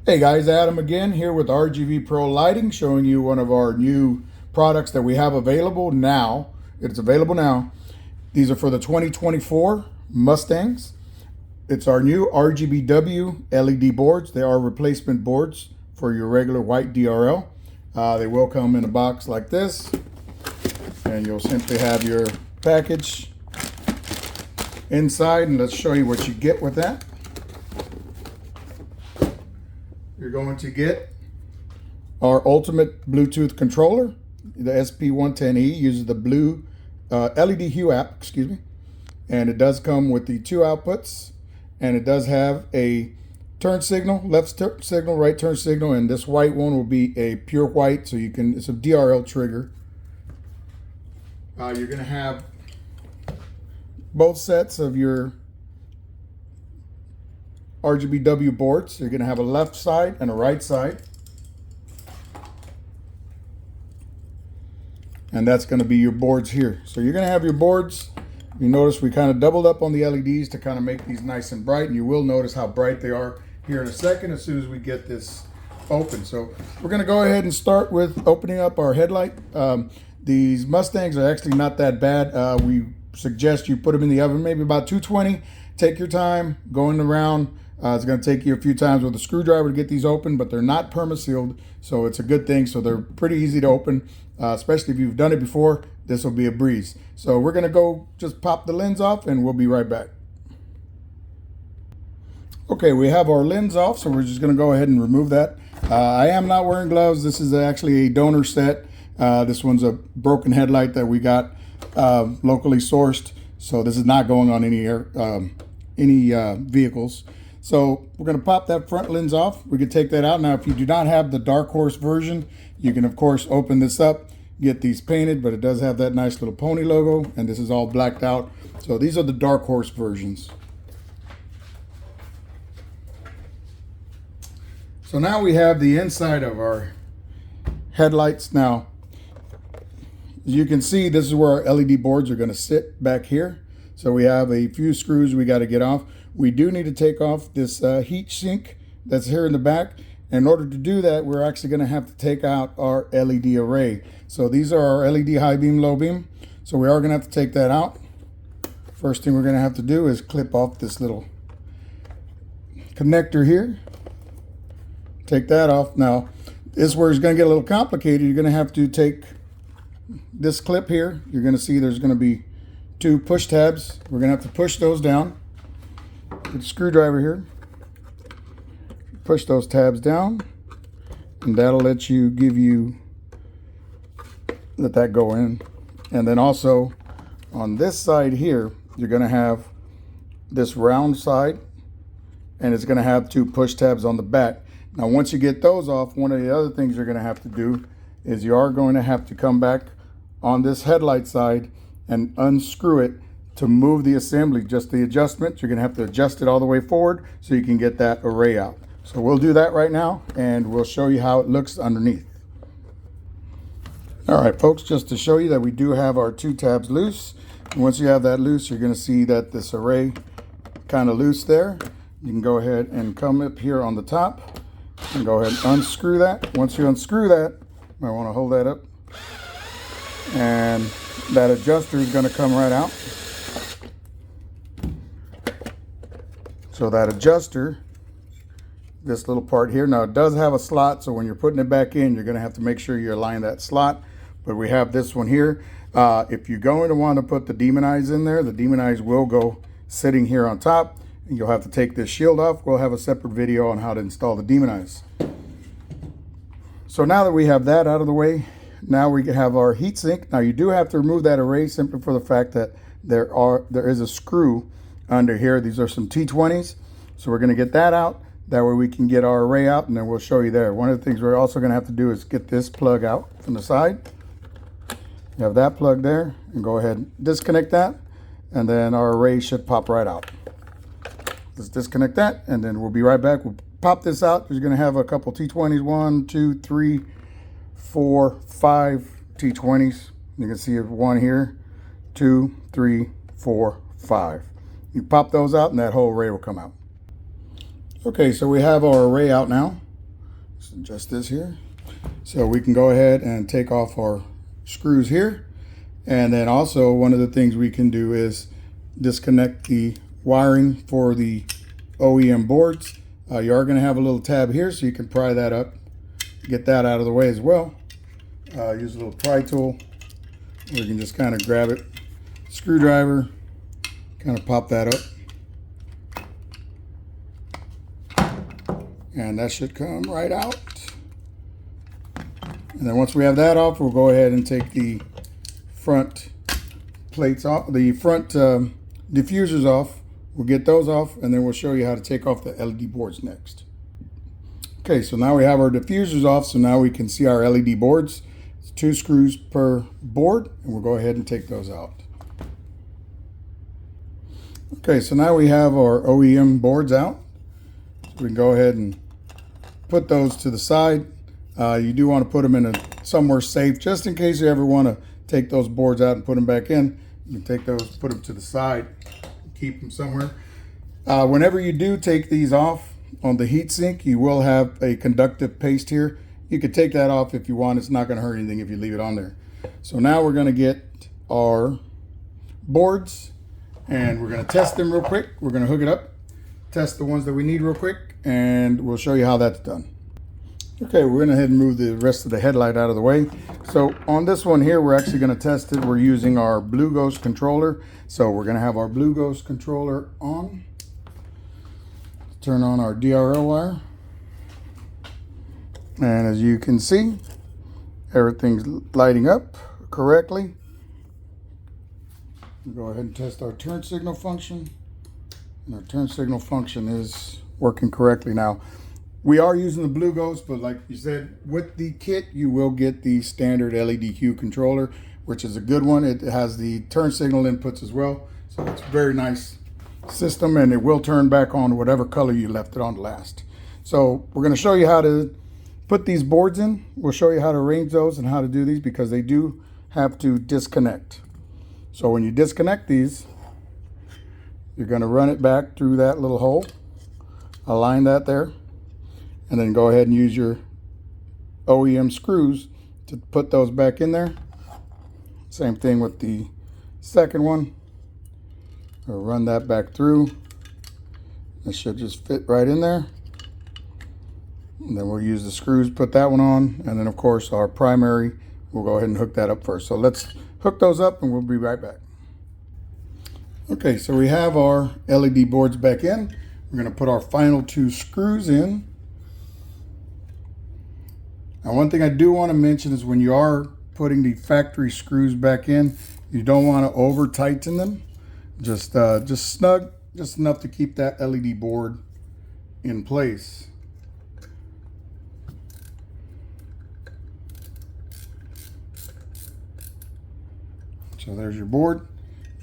Hey guys, Adam again here with RGV Pro Lighting, showing you one of our new products that we have available now. It's available now. These are for the 2024 Mustangs. It's our new RGBW LED boards. They are replacement boards for your regular white DRL. They will come in a box like this, and you'll simply have your package inside, and let's show you what you get with that. You're going to get our ultimate Bluetooth controller. The SP110E uses the blue LED hue app, excuse me, and it does come with the two outputs, and it does have a turn signal, left signal, right turn signal, and this white one will be a pure white, so you can, it's a DRL trigger. You're going to have both sets of your RGBW boards. You're going to have a left side and a right side, and that's going to be your boards here. So you're going to have your boards. You notice we kind of doubled up on the LEDs to kind of make these nice and bright, and you will notice how bright they are here in a second as soon as we get this open. So we're going to go ahead and start with opening up our headlight. These Mustangs are actually not that bad. We suggest you put them in the oven, maybe about 220. Take your time going around. It's going to take you a few times with a screwdriver to get these open, but they're not perma-sealed, so it's a good thing. So they're pretty easy to open, especially if you've done it before. This will be a breeze. So we're going to go just pop the lens off, and we'll be right back. Okay, we have our lens off, so we're just going to go ahead and remove that. I am not wearing gloves. This is actually a donor set. This one's a broken headlight that we got locally sourced, so this is not going on any vehicles. So we're going to pop that front lens off. We can take that out. Now, if you do not have the Dark Horse version, you can, of course, open this up, get these painted, but it does have that nice little pony logo, and this is all blacked out. So these are the Dark Horse versions. So now we have the inside of our headlights. Now, as you can see, this is where our LED boards are going to sit back here. So we have a few screws we got to get off. We do need to take off this heat sink that's here in the back. In order to do that, we're actually going to have to take out our LED array. So these are our LED high beam, low beam. So we are going to have to take that out. First thing we're going to have to do is clip off this little connector here. Take that off. Now, this is where it's going to get a little complicated. You're going to have to take this clip here. You're going to see there's going to be two push tabs. We're going to have to push those down. Get a screwdriver here. Push those tabs down, and that'll let that go in. And then also on this side here, you're going to have this round side, and it's going to have two push tabs on the back. Now, once you get those off, one of the other things you're going to have to do is you are going to have to come back on this headlight side and unscrew it to move the assembly, just the adjustment. You're going to have to adjust it all the way forward so you can get that array out. So we'll do that right now, and we'll show you how it looks underneath. All right, folks, just to show you that we do have our two tabs loose. And once you have that loose, you're going to see that this array kind of loose there. You can go ahead and come up here on the top and go ahead and unscrew that. Once you unscrew that, you might want to hold that up, and that adjuster is going to come right out. So that adjuster, this little part here, now it does have a slot, so when you're putting it back in, you're going to have to make sure you align that slot. But we have this one here. If you're going to want to put the demon eyes in there, the demon eyes will go sitting here on top, and you'll have to take this shield off. We'll have a separate video on how to install the demon eyes. So now that we have that out of the way, now we have our heat sink. Now you do have to remove that array simply for the fact that there is a screw under here. These are some T20s. So we're going to get that out. That way we can get our array out, and then we'll show you there. One of the things we're also going to have to do is get this plug out from the side. You have that plug there, and go ahead and disconnect that, and then our array should pop right out. Let's disconnect that, and then we'll be right back. We'll pop this out. You're going to have a couple T20s, 1, 2, 3, 4, 5 T20s. You can see one here, 2, 3, 4, 5. You pop those out, and that whole array will come out. Okay, so we have our array out now. Let's adjust this here. So we can go ahead and take off our screws here. And then also one of the things we can do is disconnect the wiring for the OEM boards. You are going to have a little tab here, so you can pry that up, get that out of the way as well. Use a little pry tool. We can just kind of grab it, screwdriver, kind of pop that up. And that should come right out. And then once we have that off, we'll go ahead and take the front plates off, the front diffusers off. We'll get those off, and then we'll show you how to take off the LED boards next. Okay, so now we have our diffusers off, so now we can see our LED boards. It's 2 screws per board, and we'll go ahead and take those out. Okay, so now we have our OEM boards out. So we can go ahead and put those to the side. You do want to put them in somewhere safe, just in case you ever want to take those boards out and put them back in. You can take those, put them to the side, keep them somewhere. Whenever you do take these off on the heatsink, you will have a conductive paste here. You could take that off if you want. It's not going to hurt anything if you leave it on there. So now we're going to get our boards and we're going to test them real quick. We're going to hook it up, test the ones that we need real quick, and we'll show you how that's done. Okay, we're going to go ahead and move the rest of the headlight out of the way. So on this one here, we're actually going to test it. We're using our Blue Ghost controller. So we're going to have our Blue Ghost controller on. Turn on our DRL wire. And as you can see, everything's lighting up correctly. We'll go ahead and test our turn signal function. And our turn signal function is working correctly now. We are using the Blue Ghost, but like you said, with the kit, you will get the standard LED hue controller, which is a good one. It has the turn signal inputs as well. So it's a very nice system, and it will turn back on whatever color you left it on last. So we're going to show you how to put these boards in. We'll show you how to arrange those and how to do these, because they do have to disconnect. So when you disconnect these, you're going to run it back through that little hole, align that there, and then go ahead and use your OEM screws to put those back in there. Same thing with the second one. We'll run that back through. It should just fit right in there. And then we'll use the screws, put that one on, and then of course our primary, we'll go ahead and hook that up first. So let's hook those up and we'll be right back. Okay, so we have our LED boards back in. We're going to put our final 2 screws in. Now, one thing I do want to mention is when you are putting the factory screws back in, you don't want to over tighten them. Just snug, just enough to keep that LED board in place. So there's your board.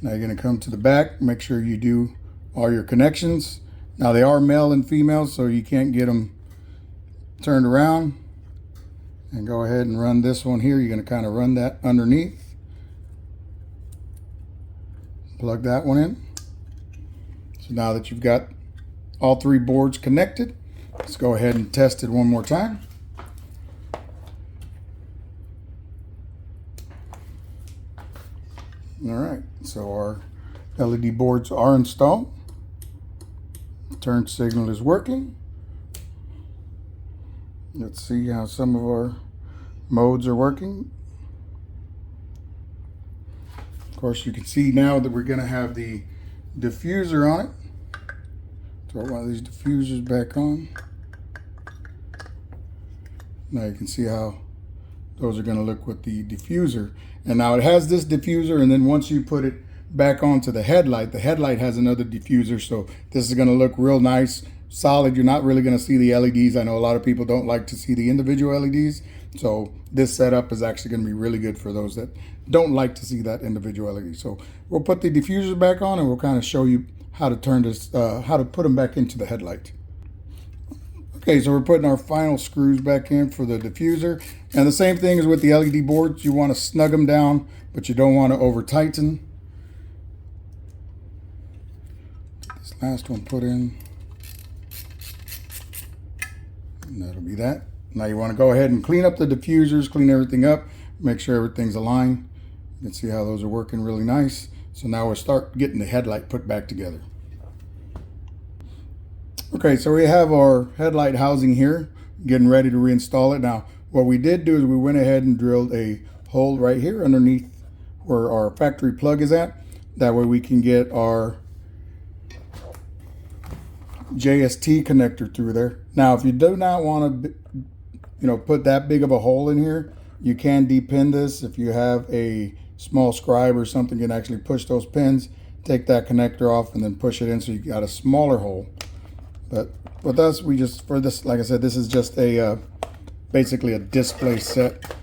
Now you're going to come to the back, make sure you do all your connections. Now they are male and female, so you can't get them turned around. And go ahead and run this one here. You're going to kind of run that underneath. Plug that one in. So now that you've got all 3 boards connected, let's go ahead and test it one more time. All right, so our LED boards are installed. Turn signal is working. Let's see how some of our modes are working. Of course, you can see now that we're going to have the diffuser on it. Throw one of these diffusers back on. Now you can see how those are going to look with the diffuser. And now it has this diffuser, and then once you put it back onto the headlight has another diffuser. So this is going to look real nice, solid. You're not really going to see the LEDs. I know a lot of people don't like to see the individual LEDs. So this setup is actually going to be really good for those that don't like to see that individual LED. So we'll put the diffusers back on, and we'll kind of show you how to turn this, how to put them back into the headlight. Okay, so we're putting our final screws back in for the diffuser. And the same thing as with the LED boards. You want to snug them down, but you don't want to over tighten. This last one put in. And that'll be that. Now you want to go ahead and clean up the diffusers, clean everything up, make sure everything's aligned. You can see how those are working really nice. So now we'll start getting the headlight put back together. Okay, so we have our headlight housing here, getting ready to reinstall it. Now, what we did do is we went ahead and drilled a hole right here underneath where our factory plug is at. That way we can get our JST connector through there. Now, if you do not want to, put that big of a hole in here, you can depin this. If you have a small scribe or something, you can actually push those pins, take that connector off, and then push it in so you got a smaller hole. But with us, we just, for this, like I said, this is just a basically a display set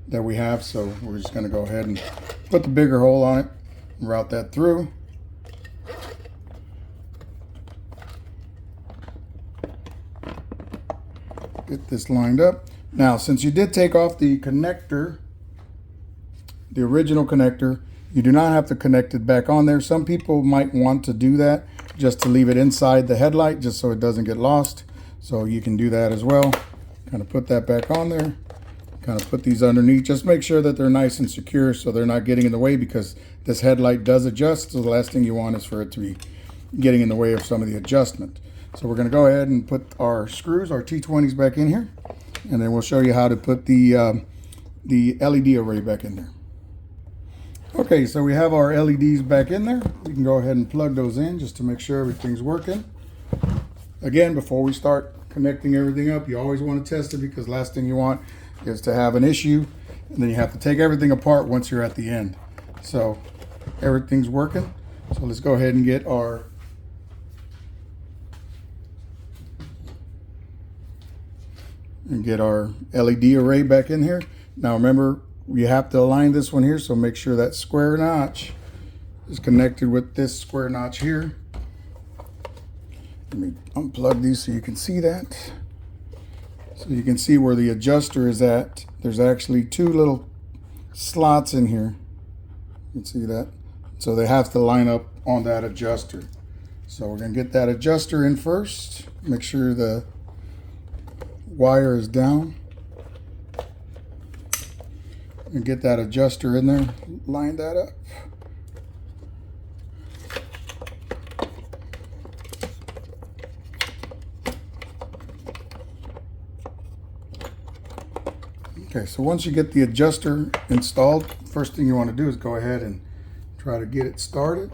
that we have. So we're just going to go ahead and put the bigger hole on it and route that through. Get this lined up. Now, since you did take off the connector, the original connector, you do not have to connect it back on there. Some people might want to do that just to leave it inside the headlight just so it doesn't get lost. So you can do that as well. Kind of put that back on there. Kind of put these underneath. Just make sure that they're nice and secure so they're not getting in the way, because this headlight does adjust. So the last thing you want is for it to be getting in the way of some of the adjustment. So we're going to go ahead and put our screws, our T20s, back in here. And then we'll show you how to put the LED array back in there. Okay, so we have our LEDs back in there. We can go ahead and plug those in just to make sure everything's working. Again, before we start connecting everything up, you always want to test it, because last thing you want is to have an issue and then you have to take everything apart once you're at the end. So everything's working. So let's go ahead and get our LED array back in here. Now remember, you have to align this one here, so make sure that square notch is connected with this square notch here. Let me unplug these so you can see that. So you can see where the adjuster is at. There's actually two little slots in here. You can see that. So they have to line up on that adjuster. So we're going to get that adjuster in first. Make sure the wire is down. And get that adjuster in there, line that up. Okay, so once you get the adjuster installed, first thing you want to do is go ahead and try to get it started.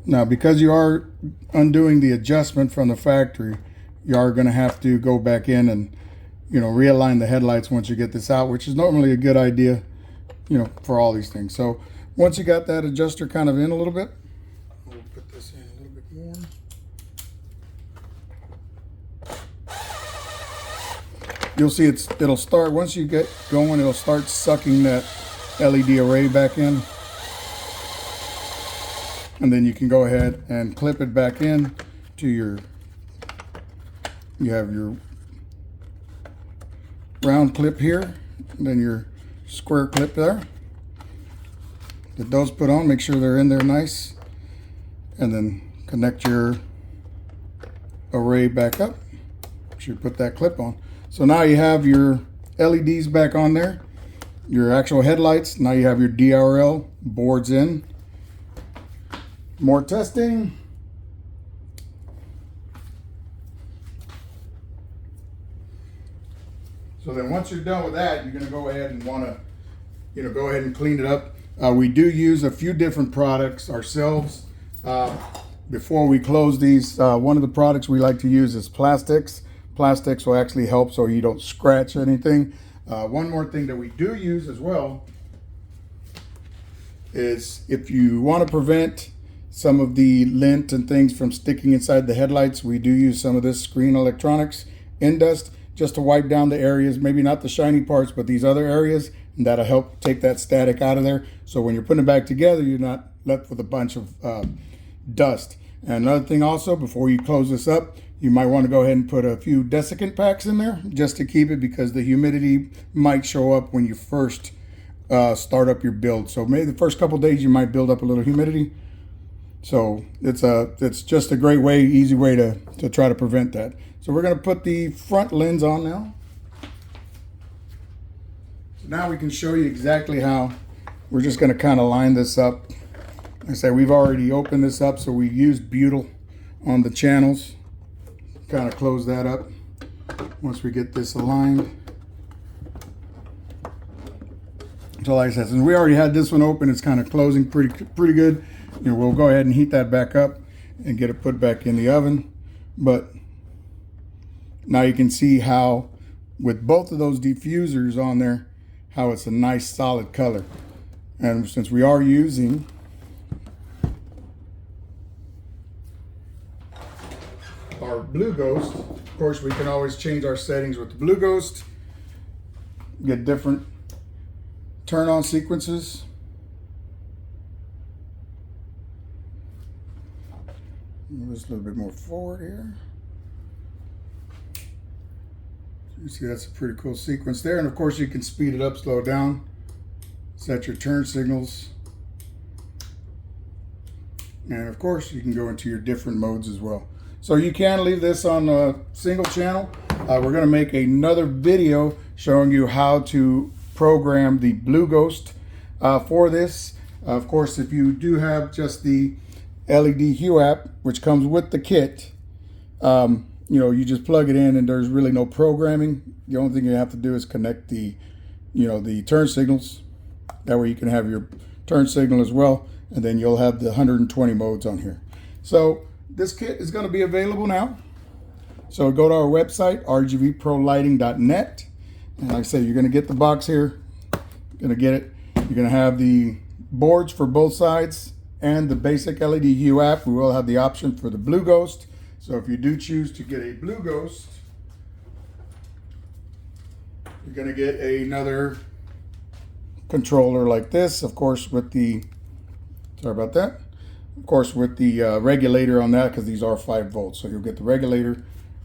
Now, because you are undoing the adjustment from the factory, you are going to have to go back in and, realign the headlights once you get this out, which is normally a good idea, for all these things. So once you got that adjuster kind of in a little bit, we'll put this in a little bit more. You'll see it'll start, once you get going, it'll start sucking that LED array back in. And then you can go ahead and clip it back in to you have your round clip here, and then your square clip there. Get those put on, make sure they're in there nice, and then connect your array back up. Make sure you put that clip on. So now you have your LEDs back on there, your actual headlights. Now you have your DRL boards in. More testing. So then once you're done with that, you're going to go ahead and want to, go ahead and clean it up. We do use a few different products ourselves. Before we close these, one of the products we like to use is plastics. Plastics will actually help so you don't scratch anything. One more thing that we do use as well is, if you want to prevent some of the lint and things from sticking inside the headlights, we do use some of this Screen Electronics Indust just to wipe down the areas, maybe not the shiny parts, but these other areas, and that'll help take that static out of there. So when you're putting it back together, you're not left with a bunch of dust. And another thing also, before you close this up, you might want to go ahead and put a few desiccant packs in there just to keep it, because the humidity might show up when you first start up your build. So maybe the first couple days you might build up a little humidity. So it's just a great way, easy way to try to prevent that. So we're going to put the front lens on now. So now we can show you exactly how we're just going to kind of line this up. Like I said, we've already opened this up, so we used butyl on the channels. Kind of close that up once we get this aligned. So like I said, since we already had this one open, it's kind of closing pretty good. You know, we'll go ahead and heat that back up and get it put back in the oven. But now you can see how with both of those diffusers on there, how it's a nice solid color. And since we are using our Blue Ghost, of course we can always change our settings with the Blue Ghost, get different turn on sequences. Move this a little bit more forward here. You see that's a pretty cool sequence there. And of course you can speed it up, slow it down, set your turn signals. And of course you can go into your different modes as well. So you can leave this on a single channel. We're going to make another video showing you how to program the Blue Ghost for this. Of course, if you do have just the LED Hue app, which comes with the kit, you know, you just plug it in and there's really no programming. The only thing you have to do is connect the, you know, the turn signals. That way you can have your turn signal as well, and then you'll have the 120 modes on here. So this kit is going to be available now. So go to our website, rgvprolighting.net. And like I said, you're going to get the box here. You're going to get it. You're going to have the boards for both sides and the basic LED Hue app. We will have the option for the Blue Ghost. So if you do choose to get a Blue Ghost, you're going to get another controller like this, of course, with the, sorry about that, of course, with the regulator on that, because these are 5 volts. So you'll get the regulator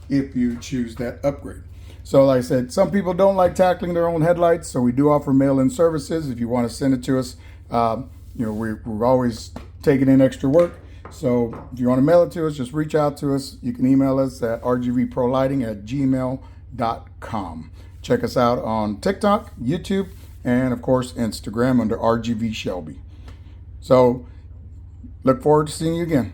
if you choose that upgrade. So like I said, some people don't like tackling their own headlights, so we do offer mail-in services. If you want to send it to us, you know, we're always taking in extra work. So if you want to mail it to us, just reach out to us. You can email us at rgvprolighting@gmail.com. Check us out on TikTok, YouTube, and of course Instagram under RGV Shelby. So look forward to seeing you again.